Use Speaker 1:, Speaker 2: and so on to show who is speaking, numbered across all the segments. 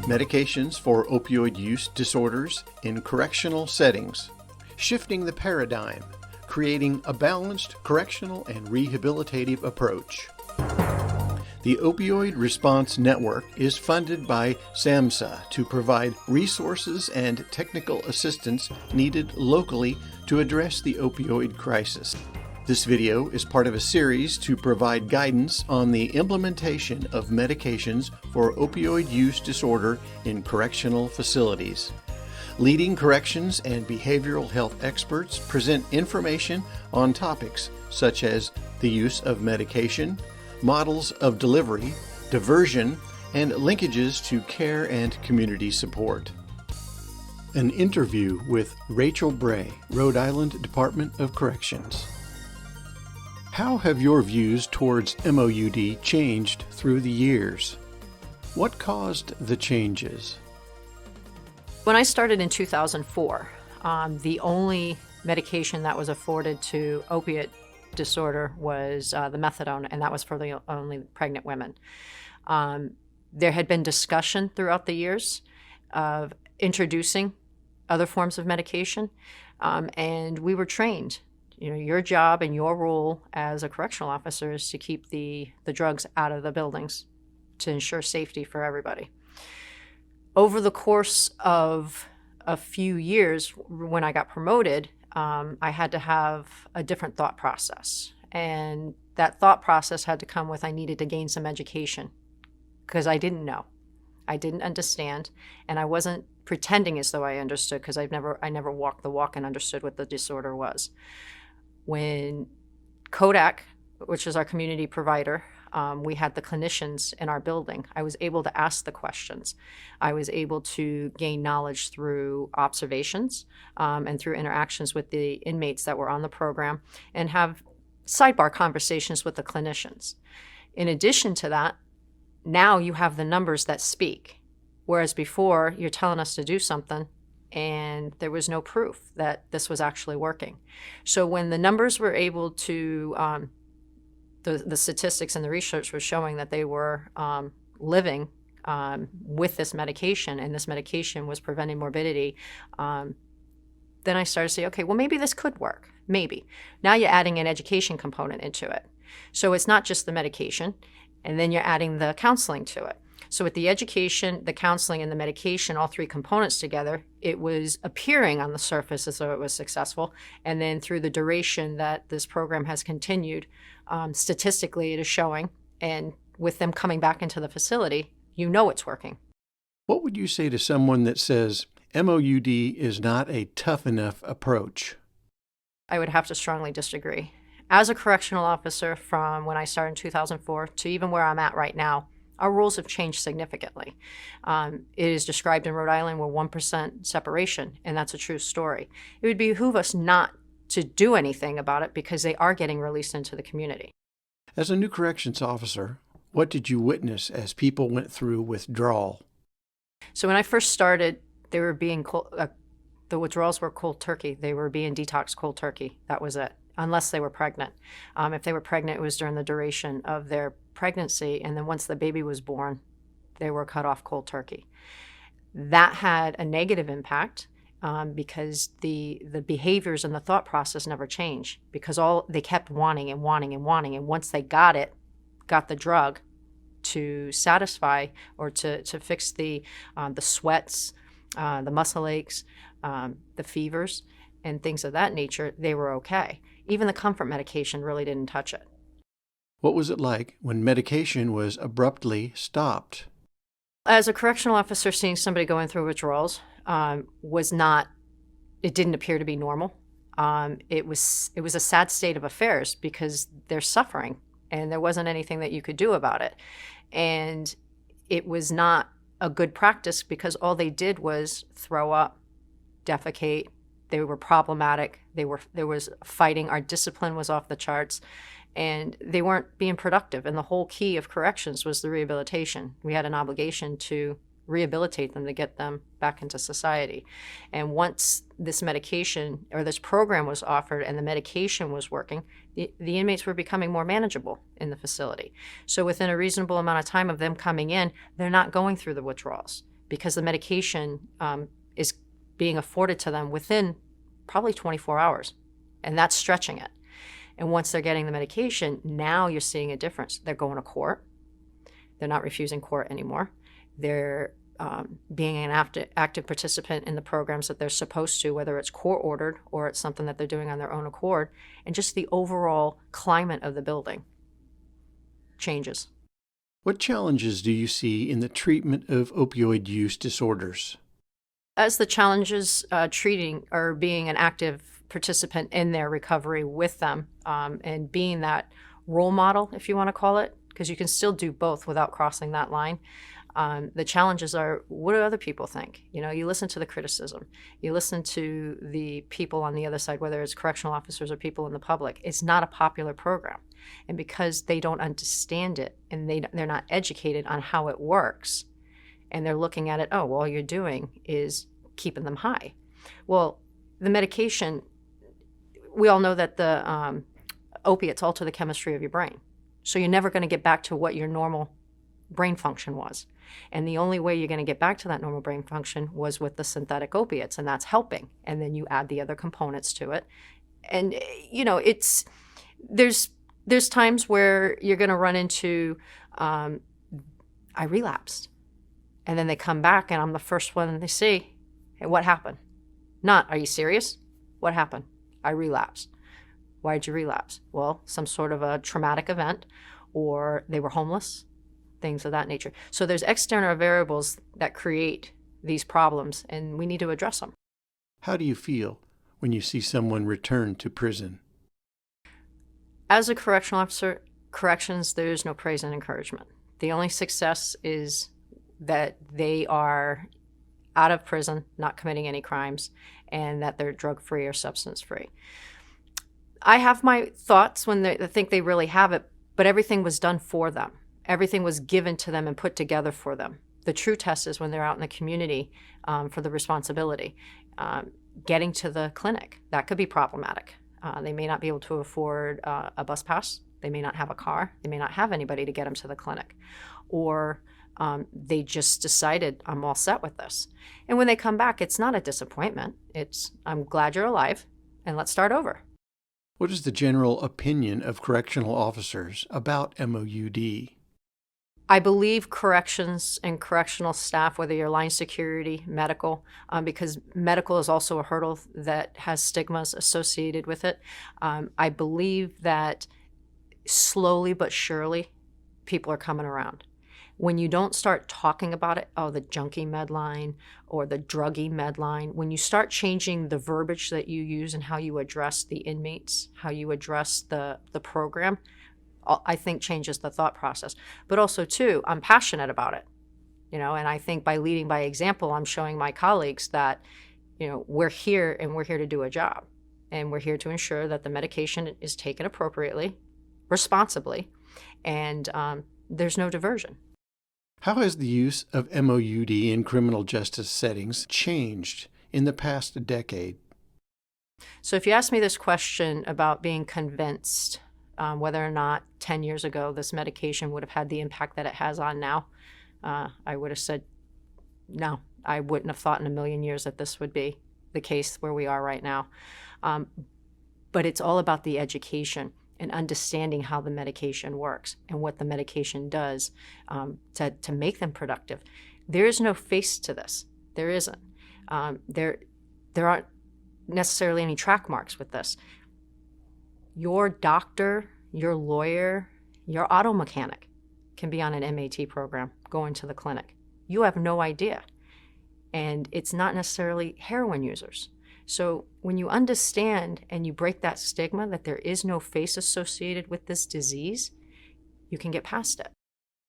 Speaker 1: Medications for opioid use disorders in correctional settings. Shifting the paradigm, creating a balanced correctional and rehabilitative approach. The Opioid Response Network is funded by SAMHSA to provide resources and technical assistance needed locally to address the opioid crisis. This video is part of a series to provide guidance on the implementation of medications for opioid use disorder in correctional facilities. Leading corrections and behavioral health experts present information on topics such as the use of medication, models of delivery, diversion, and linkages to care and community support. An interview with Rachel Bray, Rhode Island Department of Corrections. How have your views towards MOUD changed through the years? What caused the changes?
Speaker 2: When I started in 2004, the only medication that was afforded to opiate disorder was the methadone, and that was for the only pregnant women. There had been discussion throughout the years of introducing other forms of medication, and we were trained. You know, your job and your role as a correctional officer is to keep the drugs out of the buildings to ensure safety for everybody. Over the course of a few years, when I got promoted, I had to have a different thought process. And that thought process had to come with I needed to gain some education because I didn't know. I didn't understand, and I wasn't pretending as though I understood because I never walked the walk and understood what the disorder was. When Kodak, which is our community provider, we had the clinicians in our building, I was able to ask the questions. I was able to gain knowledge through observations and through interactions with the inmates that were on the program and have sidebar conversations with the clinicians. In addition to that, now you have the numbers that speak, whereas before you're telling us to do something and there was no proof that this was actually working. So when the numbers were able to, the statistics and the research was showing that they were living with this medication, and this medication was preventing morbidity, then I started to say, okay, well, maybe this could work, maybe. Now you're adding an education component into it. So it's not just the medication, and then you're adding the counseling to it. So with the education, the counseling, and the medication, all three components together, it was appearing on the surface as though it was successful. And then through the duration that this program has continued, statistically it is showing, and with them coming back into the facility, you know it's working.
Speaker 1: What would you say to someone that says MOUD is not a tough enough approach?
Speaker 2: I would have to strongly disagree. As a correctional officer, from when I started in 2004 to even where I'm at right now, our rules have changed significantly. It is described in Rhode Island with 1% separation, and that's a true story. It would behoove us not to do anything about it because they are getting released into the community.
Speaker 1: As a new corrections officer, what did you witness as people went through withdrawal?
Speaker 2: So when I first started, they were being the withdrawals were cold turkey. They were being detoxed cold turkey. That was it, unless they were pregnant. If they were pregnant, it was during the duration of their pregnancy, and then once the baby was born, they were cut off cold turkey. That had a negative impact because the behaviors and the thought process never changed because they kept wanting and wanting and wanting, and once they got the drug to satisfy or to fix the sweats, the muscle aches, the fevers, and things of that nature, they were okay. Even the comfort medication really didn't touch it.
Speaker 1: What was it like when medication was abruptly stopped?
Speaker 2: As a correctional officer, seeing somebody going through withdrawals it didn't appear to be normal. It was a sad state of affairs because they're suffering and there wasn't anything that you could do about it. And it was not a good practice because all they did was throw up, defecate. They were problematic. There was fighting. Our discipline was off the charts. And they weren't being productive. And the whole key of corrections was the rehabilitation. We had an obligation to rehabilitate them to get them back into society. And once this medication or this program was offered and the medication was working, the inmates were becoming more manageable in the facility. So within a reasonable amount of time of them coming in, they're not going through the withdrawals because the medication is being afforded to them within probably 24 hours. And that's stretching it. And once they're getting the medication, now you're seeing a difference. They're going to court. They're not refusing court anymore. They're being an active participant in the programs that they're supposed to, whether it's court-ordered or it's something that they're doing on their own accord. And just the overall climate of the building changes.
Speaker 1: What challenges do you see in the treatment of opioid use disorders?
Speaker 2: As the challenges treating or being an active participant in their recovery with them, and being that role model, if you want to call it, because you can still do both without crossing that line. The challenges are, what do other people think? You know, you listen to the criticism. You listen to the people on the other side, whether it's correctional officers or people in the public. It's not a popular program. And because they don't understand it and they're not educated on how it works, and they're looking at it, oh, well, all you're doing is keeping them high. Well, the medication, we all know that the opiates alter the chemistry of your brain. So you're never going to get back to what your normal brain function was. And the only way you're going to get back to that normal brain function was with the synthetic opiates, and that's helping. And then you add the other components to it. And, you know, there's times where you're going to run into, I relapsed. And then they come back, and I'm the first one they see. Hey, what happened? Not, are you serious? What happened? I relapsed. Why did you relapse? Well, some sort of a traumatic event, or they were homeless, things of that nature. So there's external variables that create these problems, and we need to address them.
Speaker 1: How do you feel when you see someone return to prison?
Speaker 2: As a correctional officer, corrections, there is no praise and encouragement. The only success is that they are out of prison, not committing any crimes, and that they're drug-free or substance-free. I have my thoughts when they think they really have it, but everything was done for them. Everything was given to them and put together for them. The true test is when they're out in the community for the responsibility. Getting to the clinic, that could be problematic. They may not be able to afford a bus pass. They may not have a car. They may not have anybody to get them to the clinic. Or they just decided, I'm all set with this. And when they come back, it's not a disappointment. It's, I'm glad you're alive, and let's start over.
Speaker 1: What is the general opinion of correctional officers about MOUD?
Speaker 2: I believe corrections and correctional staff, whether you're line security, medical, because medical is also a hurdle that has stigmas associated with it. I believe that slowly but surely people are coming around. When you don't start talking about it, oh, the junkie med line or the druggie med line, when you start changing the verbiage that you use and how you address the inmates, how you address the program, I think changes the thought process. But also, too, I'm passionate about it, you know, and I think by leading by example, I'm showing my colleagues that, you know, we're here and we're here to do a job. And we're here to ensure that the medication is taken appropriately, responsibly, and there's no diversion.
Speaker 1: How has the use of MOUD in criminal justice settings changed in the past decade?
Speaker 2: So if you ask me this question about being convinced whether or not 10 years ago this medication would have had the impact that it has on now, I would have said no. I wouldn't have thought in a million years that this would be the case where we are right now. But it's all about the education and understanding how the medication works and what the medication does to make them productive. There is no face to this. There isn't. There aren't necessarily any track marks with this. Your doctor, your lawyer, your auto mechanic can be on an MAT program going to the clinic. You have no idea. And it's not necessarily heroin users. So when you understand and you break that stigma that there is no face associated with this disease, you can get past it.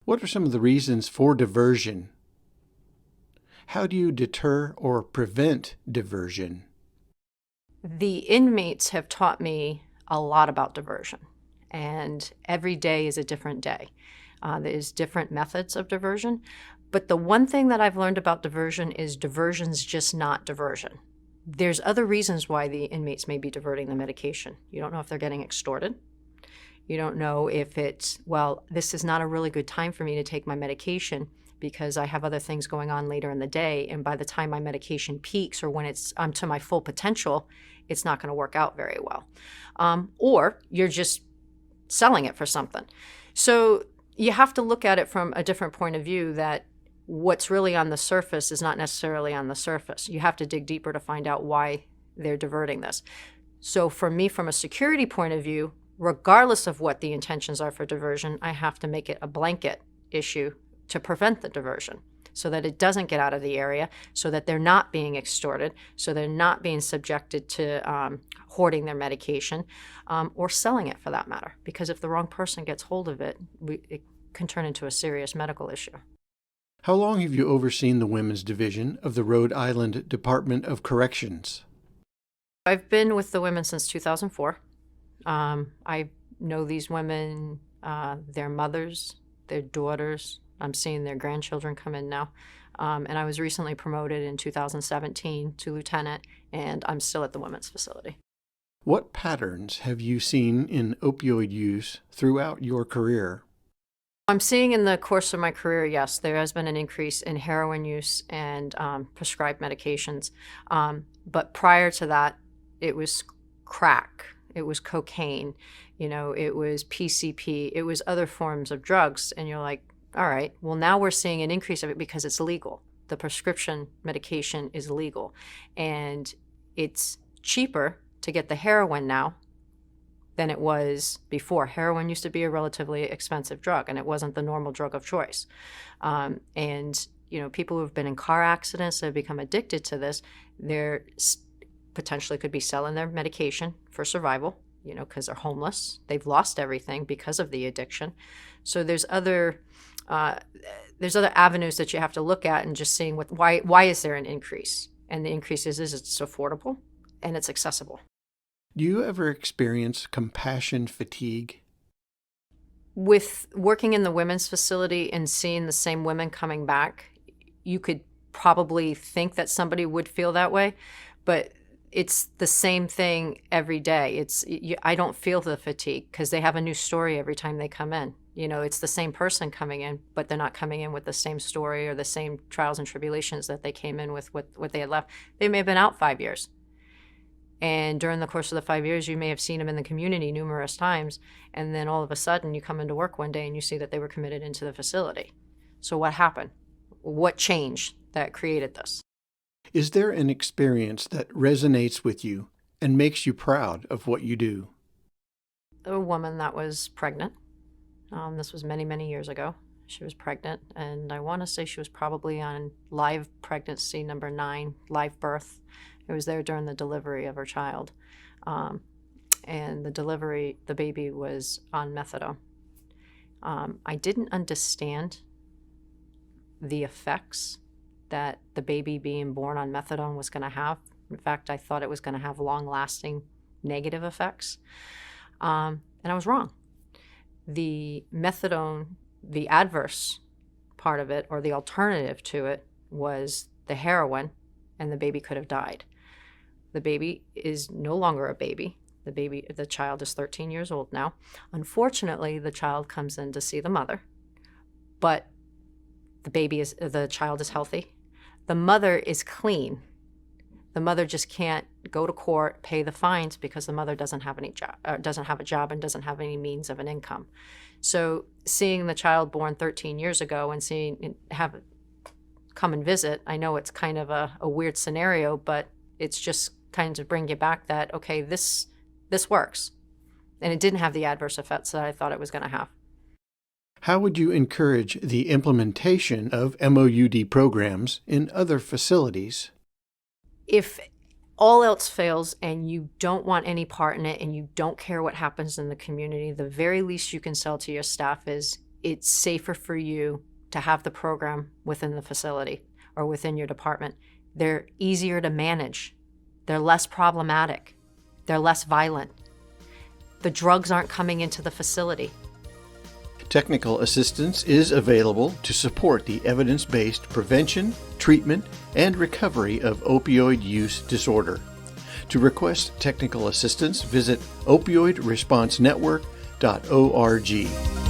Speaker 1: What are some of the reasons for diversion? How do you deter or prevent diversion?
Speaker 2: The inmates have taught me a lot about diversion, and every day is a different day. There's different methods of diversion, but the one thing that I've learned about diversion is diversion's just not diversion. There's other reasons why the inmates may be diverting the medication. You don't know if they're getting extorted. You don't know if it's, well, this is not a really good time for me to take my medication because I have other things going on later in the day. And by the time my medication peaks or when I'm to my full potential, it's not going to work out very well. Or you're just selling it for something. So you have to look at it from a different point of view, that what's really on the surface is not necessarily on the surface. You have to dig deeper to find out why they're diverting this. So for me, from a security point of view, regardless of what the intentions are for diversion, I have to make it a blanket issue to prevent the diversion so that it doesn't get out of the area, so that they're not being extorted, so they're not being subjected to hoarding their medication or selling it for that matter. Because if the wrong person gets hold of it, it can turn into a serious medical issue.
Speaker 1: How long have you overseen the Women's Division of the Rhode Island Department of Corrections?
Speaker 2: I've been with the women since 2004. I know these women, their mothers, their daughters. I'm seeing their grandchildren come in now. And I was recently promoted in 2017 to lieutenant, and I'm still at the women's facility.
Speaker 1: What patterns have you seen in opioid use throughout your career?
Speaker 2: I'm seeing in the course of my career, yes, there has been an increase in heroin use and prescribed medications. But prior to that, it was crack, it was cocaine, it was PCP, it was other forms of drugs. And you're like, all right, well, now we're seeing an increase of it because it's legal. The prescription medication is legal. And it's cheaper to get the heroin now than it was before. Heroin used to be a relatively expensive drug, and it wasn't the normal drug of choice. And people who have been in car accidents that have become addicted to this, they're potentially could be selling their medication for survival, because they're homeless. They've lost everything because of the addiction. So there's other avenues that you have to look at, and just seeing why is there an increase? And the increase is it's affordable and it's accessible.
Speaker 1: Do you ever experience compassion fatigue?
Speaker 2: With working in the women's facility and seeing the same women coming back, you could probably think that somebody would feel that way, but it's the same thing every day. I don't feel the fatigue because they have a new story every time they come in. It's the same person coming in, but they're not coming in with the same story or the same trials and tribulations that they came in with what they had left. They may have been out 5 years. And during the course of the 5 years, you may have seen them in the community numerous times. And then all of a sudden you come into work one day and you see that they were committed into the facility. So what happened? What changed that created this?
Speaker 1: Is there an experience that resonates with you and makes you proud of what you do?
Speaker 2: A woman that was pregnant. This was many, many years ago. She was pregnant, and I want to say she was probably on live pregnancy number 9, live birth. It was there during the delivery of her child. And the baby was on methadone. I didn't understand the effects that the baby being born on methadone was going to have. In fact, I thought it was going to have long-lasting negative effects. And I was wrong. The methadone, the adverse part of it, or the alternative to it, was the heroin, and the baby could have died. The baby is no longer a baby. The child is 13 years old now. Unfortunately, the child comes in to see the mother, but the child is healthy. The mother is clean. The mother just can't go to court, pay the fines because the mother doesn't have a job and doesn't have any means of an income. So seeing the child born 13 years ago and have it come and visit, I know it's kind of a weird scenario, but it's just kind of bring you back that, okay, this works. And it didn't have the adverse effects that I thought it was going to have.
Speaker 1: How would you encourage the implementation of MOUD programs in other facilities?
Speaker 2: If all else fails and you don't want any part in it and you don't care what happens in the community, the very least you can sell to your staff is it's safer for you to have the program within the facility or within your department. They're easier to manage. They're less problematic. They're less violent. The drugs aren't coming into the facility.
Speaker 1: Technical assistance is available to support the evidence-based prevention, treatment, and recovery of opioid use disorder. To request technical assistance, visit opioidresponsenetwork.org.